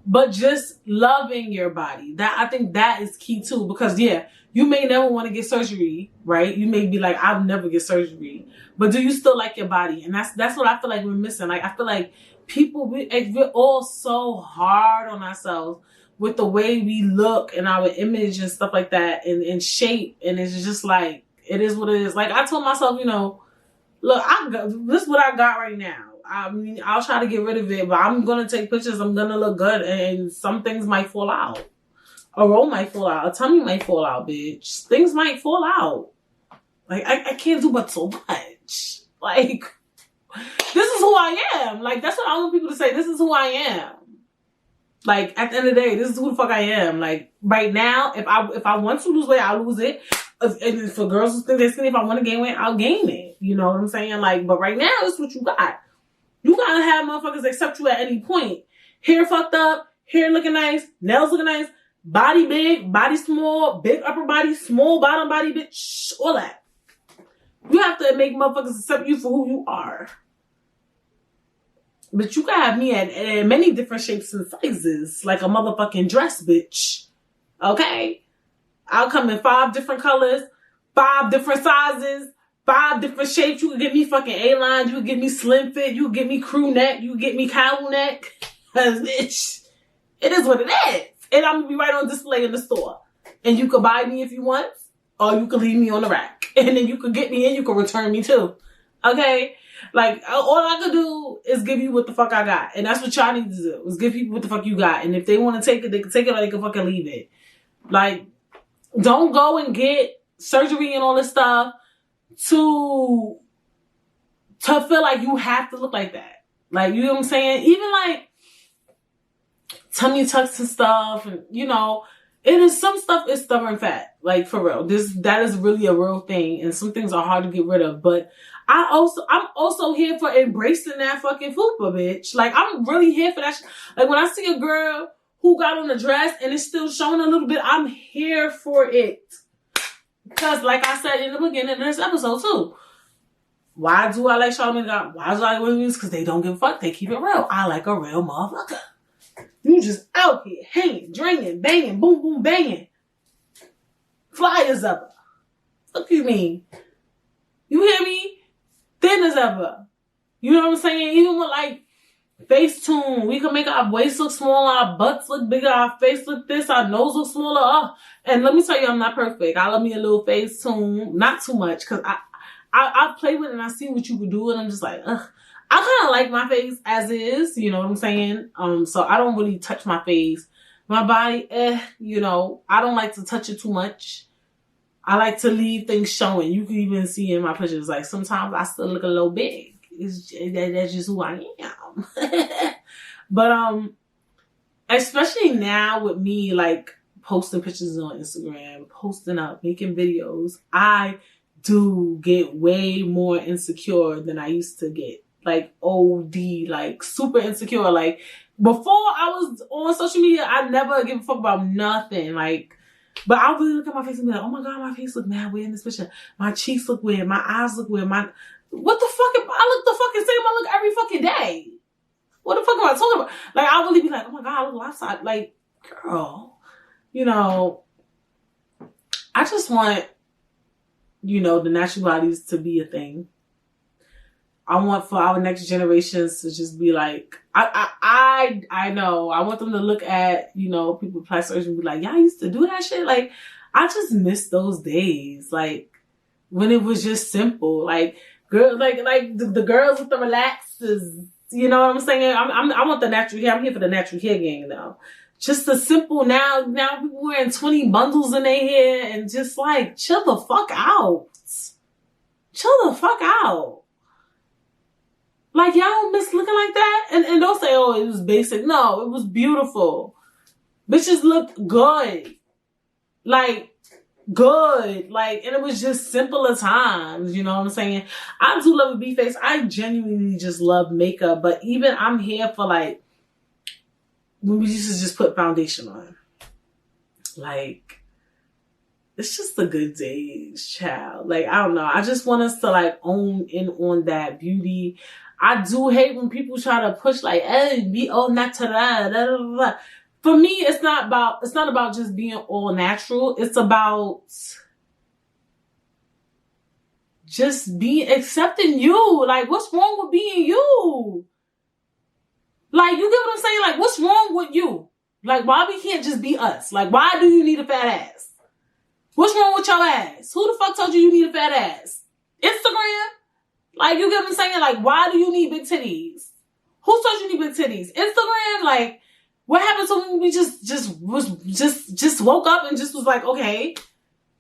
but just loving your body. That, I think that is key too, because yeah, you may never want to get surgery, right? You may be like, I'll never get surgery, but do you still like your body? And that's what I feel like we're missing. Like, I feel like people, we're all so hard on ourselves with the way we look and our image and stuff like that, and shape. And it's just like, it is what it is. Like, I told myself, look, this is what I got right now. I mean, I'll try to get rid of it, but I'm going to take pictures. I'm going to look good, and some things might fall out. A roll might fall out. A tummy might fall out, bitch. Things might fall out. Like, I can't do but so much. Like, this is who I am. Like, that's what I want people to say. This is who I am. Like, at the end of the day, this is who the fuck I am. Like, right now, if I want to lose weight, I'll lose it. And for girls who think they're skinny, if I want to gain weight, I'll gain it. You know what I'm saying? Like, but right now, it's what you got. You gotta have motherfuckers accept you at any point. Hair fucked up, hair looking nice, nails looking nice, body big, body small, big upper body, small bottom body, bitch, all that. You have to make motherfuckers accept you for who you are. But you can have me at many different shapes and sizes, like a motherfucking dress, bitch. Okay? I'll come in 5 different colors, 5 different sizes, 5 different shapes. You can get me fucking A-line. You can get me slim fit. You can get me crew neck. You can get me cowl neck. Cause bitch, it is what it is. And I'm gonna be right on display in the store. And you can buy me if you want, or you can leave me on the rack. And then you can get me and you can return me too. Okay? Like, all I could do is give you what the fuck I got. And that's what y'all need to do, is give people what the fuck you got. And if they want to take it, they can take it, or they can fucking leave it. Like, don't go and get surgery and all this stuff to feel like you have to look like that. Like, you know what I'm saying? Even like tummy tucks and stuff, and it is, some stuff is stubborn fat. Like, for real. That is really a real thing, and some things are hard to get rid of. But I'm also here for embracing that fucking fupa, bitch. Like, I'm really here for that. Like, when I see a girl who got on a dress and it's still showing a little bit, I'm here for it. Because, like I said in the beginning of this episode too, why do I like Charlamagne God? Why do I like women? Because they don't give a fuck. They keep it real. I like a real motherfucker. You just out here hanging, drinking, banging, boom, boom, banging. Fly as ever. What you mean? You hear me? Thin as ever. You know what I'm saying? Even with like Facetune, we can make our waist look smaller, our butts look bigger, our face look this, our nose look smaller. And let me tell you, I'm not perfect. I love me a little Facetune, not too much, because I play with it and I see what you can do, and I'm just like, ugh. I kind of like my face as is, you know what I'm saying? So I don't really touch my face. My body, I don't like to touch it too much. I like to leave things showing. You can even see in my pictures, like, sometimes I still look a little big. That's just who I am. But especially now with me, like, posting pictures on Instagram, posting up, making videos, I do get way more insecure than I used to get. Like, OD, like, super insecure. Like, before I was on social media, I never give a fuck about nothing. Like, but I really look at my face and be like, oh my God, my face look mad weird in this picture. My cheeks look weird. My eyes look weird. What the fuck? I look the fucking same I look every fucking day. What the fuck am I talking about? Like, I'll really be like, oh my God, I look lopsided. Like, girl, I just want, the natural bodies to be a thing. I want for our next generations to just be like, I know. I want them to look at, people with plastic surgery and be like, y'all used to do that shit? Like, I just miss those days. Like, when it was just simple. Like, girl, like the girls with the relaxers. You know what I'm saying? I want the natural hair. I'm here for the natural hair game though. Just the simple now people wearing 20 bundles in their hair and just like, chill the fuck out. Chill the fuck out. Like, y'all don't miss looking like that? And don't say, oh, it was basic. No, it was beautiful. Bitches looked good. Like, good. Like, and it was just simpler times. You know what I'm saying? I do love a B-face. I genuinely just love makeup. But even I'm here for, like, when we used to just put foundation on. Like, it's just the good days, child. Like, I don't know. I just want us to, like, own in on that beauty. I do hate when people try to push like, hey, be all natural. Da, da, da, da. For me, it's not about just being all natural. It's about just accepting you. Like, what's wrong with being you? Like, you get what I'm saying? Like, what's wrong with you? Like, why we can't just be us? Like, why do you need a fat ass? What's wrong with your ass? Who the fuck told you need a fat ass? Instagram? Like, you get what I'm saying? Like, why do you need big titties? Who told you need big titties? Instagram? Like, what happened to when we just woke up and just was like, okay.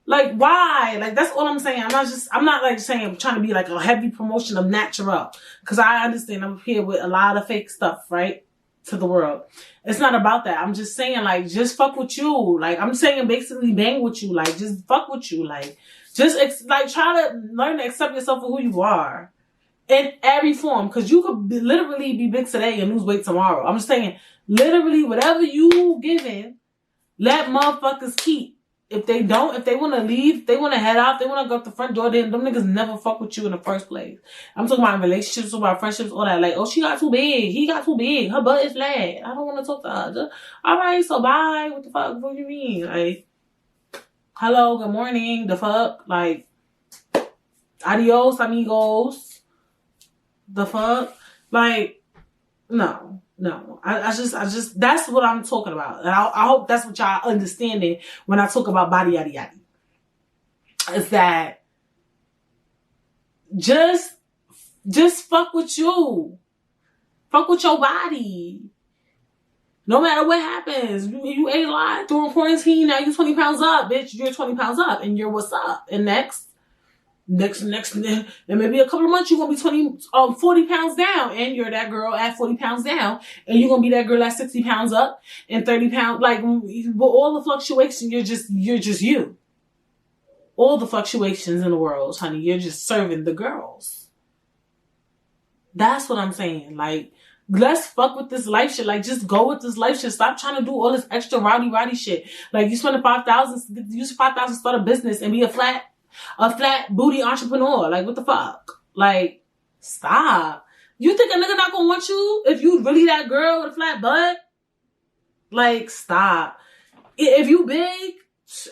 Like, why? Like, that's all I'm saying. I'm not like saying I'm trying to be like a heavy promotion of natural. Because I understand I'm here with a lot of fake stuff, right? To the world. It's not about that. I'm just saying, like, just fuck with you. Like, I'm saying basically bang with you. Like, just fuck with you. Like, just like try to learn to accept yourself for who you are. In every form. Because you could literally be big today and lose weight tomorrow. I'm just saying, literally, whatever you giving, let motherfuckers keep. If they want to leave, they want to head out, they want to go up the front door, then them niggas never fuck with you in the first place. I'm talking about relationships, about friendships, all that. Like, oh, she got too big. He got too big. Her butt is flat. I don't want to talk to her. Just, all right, so bye. What the fuck? What do you mean? Like, hello, good morning. The fuck? Like, adios, amigos. The fuck? Like, no. I just, that's what I'm talking about. And I hope that's what y'all understanding when I talk about body, yaddy, yaddy. Is that just fuck with you. Fuck with your body. No matter what happens. You ate a lot during quarantine, now you're 20 pounds up, bitch. You're 20 pounds up and you're what's up. And next, and maybe a couple of months, you're going to be 40 pounds down. And you're that girl at 40 pounds down. And you're going to be that girl at 60 pounds up and 30 pounds. Like, with all the fluctuations, you're just you. All the fluctuations in the world, honey, you're just serving the girls. That's what I'm saying. Like, let's fuck with this life shit. Like, just go with this life shit. Stop trying to do all this extra rowdy shit. Like, you spend $5,000, use $5,000 to start a business and be a flat booty entrepreneur. Like, what the fuck? Like, stop. You think a nigga not gonna want you if you really that girl with a flat butt? Like, stop. If you big,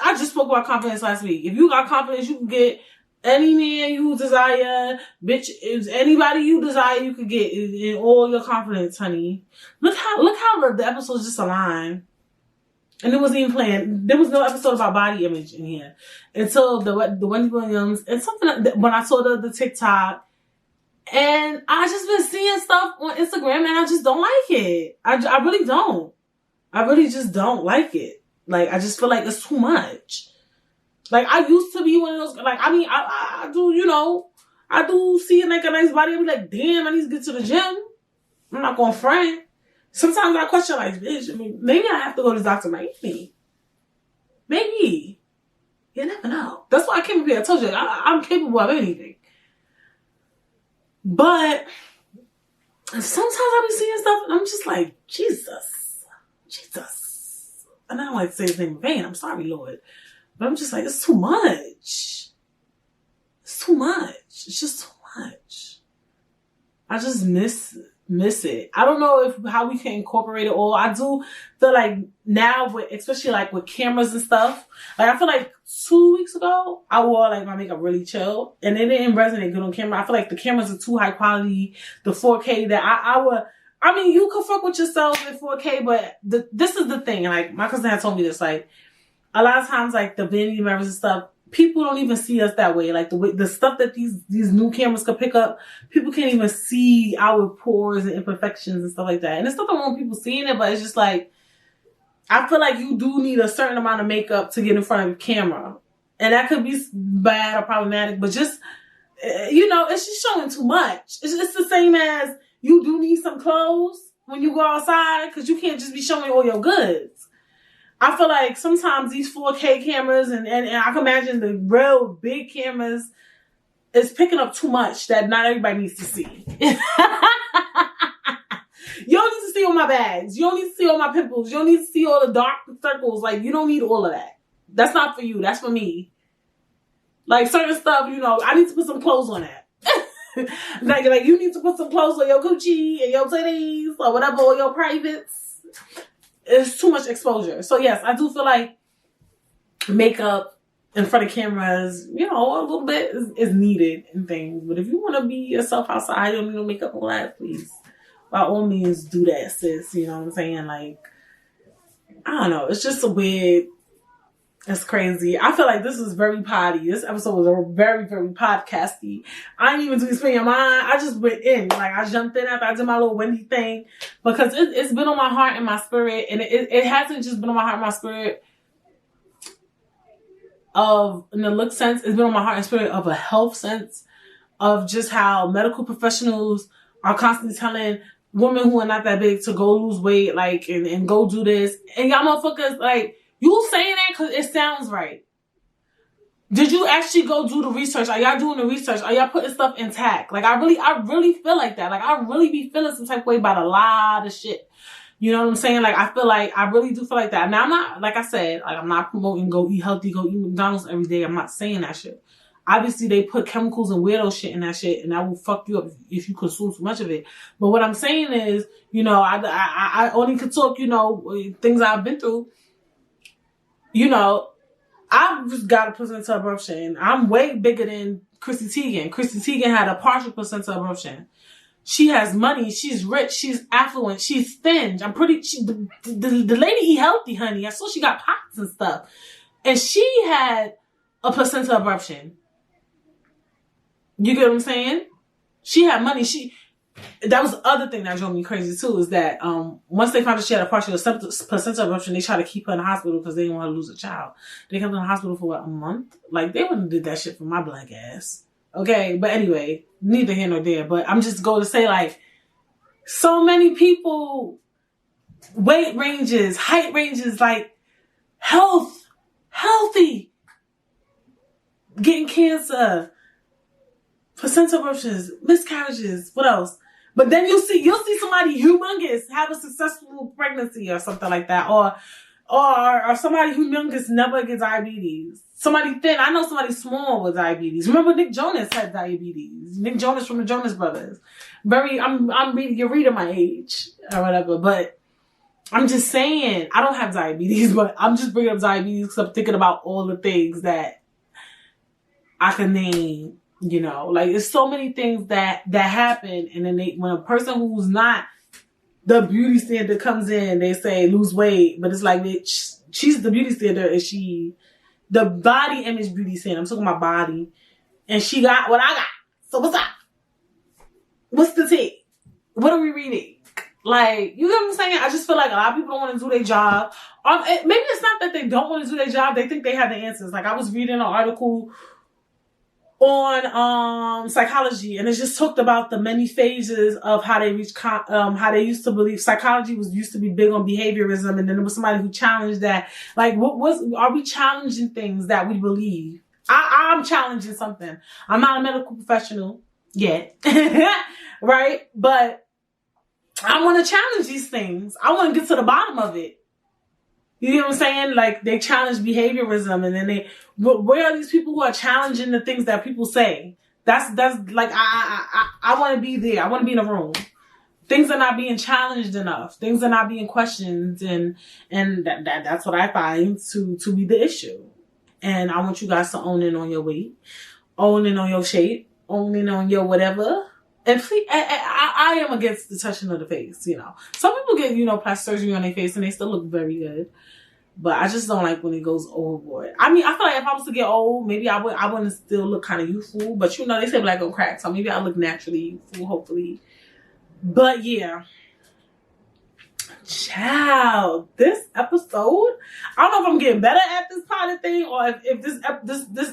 I just spoke about confidence last week. If you got confidence, you can get any man you desire. Bitch, if anybody you desire, you could get in all your confidence, honey. Look how the episodes just align. And it wasn't even playing. There was no episode about body image in here until the Wendy Williams and something when I saw the TikTok. And I just been seeing stuff on Instagram and I just don't like it. I really don't. I really just don't like it. Like, I just feel like it's too much. Like, I used to be one of those, like, I mean, I do, you know, I do see like a nice body. I be like, damn, I need to get to the gym. I'm not going to front. Sometimes I question, like, bitch, I mean, maybe I have to go to the doctor. Maybe. You never know. That's why I came up here. I told you, I'm capable of anything. But sometimes I be seeing stuff and I'm just like, Jesus. And I don't like to say his name in vain. I'm sorry, Lord. But I'm just like, it's too much. It's too much. It's just too much. I just miss it. I don't know how we can incorporate it all. I do feel like now, especially like with cameras and stuff, like I feel like 2 weeks ago, I wore like my makeup really chill and it didn't resonate good on camera. I feel like the cameras are too high quality. The 4K that I mean, you could fuck with yourself in 4K, but this is the thing. Like, my cousin had told me this, like, a lot of times, like, the vanity mirrors and stuff, people don't even see us that way. Like, the stuff that these new cameras could pick up, people can't even see our pores and imperfections and stuff like that. And it's nothing wrong with people seeing it, but it's just like, I feel like you do need a certain amount of makeup to get in front of the camera. And that could be bad or problematic, but just, you know, it's just showing too much. It's the same as you do need some clothes when you go outside, because you can't just be showing all your goods. I feel like sometimes these 4K cameras and I can imagine the real big cameras is picking up too much that not everybody needs to see. You don't need to see all my bags. You don't need to see all my pimples. You don't need to see all the dark circles. Like, you don't need all of that. That's not for you. That's for me. Like, certain stuff, you know, I need to put some clothes on that. like you need to put some clothes on your coochie and your titties or whatever, or your privates. It's too much exposure. So yes, I do feel like makeup in front of cameras, you know, a little bit is needed and things. But if you want to be yourself outside, you don't need no makeup on that, please. By all means, do that, sis. You know what I'm saying? Like, I don't know. It's just a weird. It's crazy. I feel like this was very potty. This episode was very, very podcasty. I didn't even do explain your mind. I just went in. Like, I jumped in after I did my little Wendy thing because it's been on my heart and my spirit. And it hasn't just been on my heart and my spirit of, in the look sense, it's been on my heart and spirit of a health sense of just how medical professionals are constantly telling women who are not that big to go lose weight, like, and go do this. And y'all motherfuckers, like, you saying that because it sounds right. Did you actually go do the research? Are y'all doing the research? Are y'all putting stuff intact? Like, I really feel like that. Like, I really be feeling some type of way about a lot of shit. You know what I'm saying? Like, I really do feel like that. Now, I'm not, like I said, like, I'm not promoting go eat healthy, go eat McDonald's every day. I'm not saying that shit. Obviously, they put chemicals and weirdo shit in that shit, and that will fuck you up if you consume too much of it. But what I'm saying is, you know, I only could talk, you know, things I've been through. You know, I've just got a placenta abruption. I'm way bigger than Chrissy Teigen. Chrissy Teigen had a partial placenta abruption. She has money. She's rich. She's affluent. She's thin. I'm pretty. The lady eat healthy, honey. I saw she got pots and stuff, and she had a placenta abruption. You get what I'm saying? She had money. That was the other thing that drove me crazy too, is that once they found out she had a partial placenta abruption, they tried to keep her in the hospital because they didn't want to lose a child. They kept her in the hospital for what, a month? Like, they wouldn't have did that shit for my black ass. Okay, but anyway, neither here nor there. But I'm just going to say, like, so many people, weight ranges, height ranges, like, healthy, getting cancer, placenta abruptions, miscarriages, what else? But then you'll see somebody humongous have a successful pregnancy or something like that, or somebody humongous never get diabetes. Somebody thin, I know somebody small with diabetes. Remember Nick Jonas had diabetes. Nick Jonas from the Jonas Brothers. You're reading my age or whatever, but I'm just saying, I don't have diabetes, but I'm just bringing up diabetes because I'm thinking about all the things that I can name. You know, like, there's so many things that happen, and then when a person who's not the beauty standard comes in, they say lose weight, but it's like, bitch, she's the beauty standard, and she the body image beauty standard. I'm talking about body, and she got what I got. So what's up? What's the tea? What are we reading? Like, you know what I'm saying? I just feel like a lot of people don't want to do their job. Maybe it's not that they don't want to do their job; they think they have the answers. Like, I was reading an article on psychology, and it just talked about the many phases of how they reach how they used to believe psychology used to be big on behaviorism, and then there was somebody who challenged that. Like, are we challenging things that we believe? I'm challenging something. I'm not a medical professional yet, right? But I want to challenge these things. I want to get to the bottom of it. You know what I'm saying? Like, they challenge behaviorism, and then where are these people who are challenging the things that people say? That's like, I want to be there. I want to be in a room. Things are not being challenged enough. Things are not being questioned, and that's what I find to be the issue. And I want you guys to own in on your weight, own in on your shape, own in on your whatever. And please, I am against the touching of the face, you know. Some people get, you know, plastic surgery on their face and they still look very good. But I just don't like when it goes overboard. I mean, I feel like if I was to get old, maybe I wouldn't still look kind of youthful. But, you know, they say black on crack, so maybe I look naturally youthful, hopefully. But, yeah. Child, this episode, I don't know if I'm getting better at this part of thing, or if this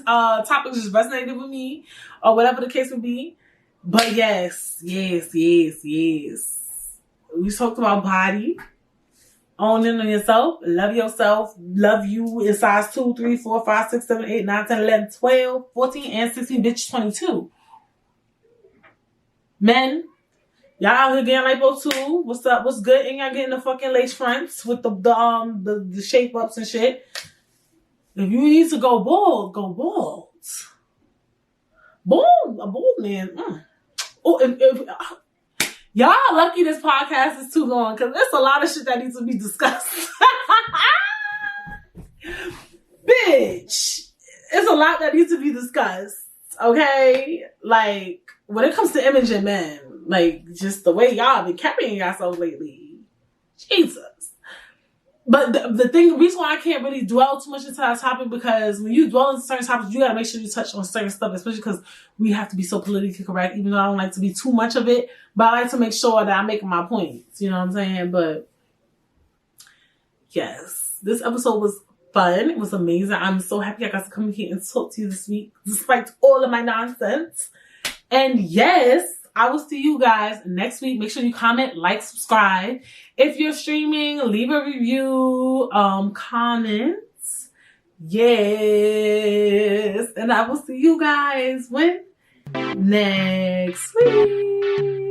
topic just resonated with me, or whatever the case would be. But yes. We talked about body, owning on yourself, love you in size 2, 3, 4, 5, 6, 7, 8, 9, 10, 11, 12, 14, and 16, bitch, 22. Men, y'all out here getting lipo too. What's up? What's good? And y'all getting the fucking lace fronts with the shape ups and shit. If you need to go bald, go bald. Bald, a bald man. Oh, y'all lucky this podcast is too long because there's a lot of shit that needs to be discussed. Bitch, it's a lot that needs to be discussed. Okay? Like, when it comes to imaging men, like, just the way y'all been carrying yourselves lately. Jesus. But the reason why I can't really dwell too much into that topic, because when you dwell into certain topics, you gotta make sure you touch on certain stuff, especially because we have to be so politically correct, even though I don't like to be too much of it, but I like to make sure that I'm making my points, you know what I'm saying? But yes, this episode was fun. It was amazing. I'm so happy I got to come here and talk to you this week, despite all of my nonsense. And yes, I will see you guys next week. Make sure you comment, like, subscribe. If you're streaming, leave a review, comments. Yes. And I will see you guys when? Next week.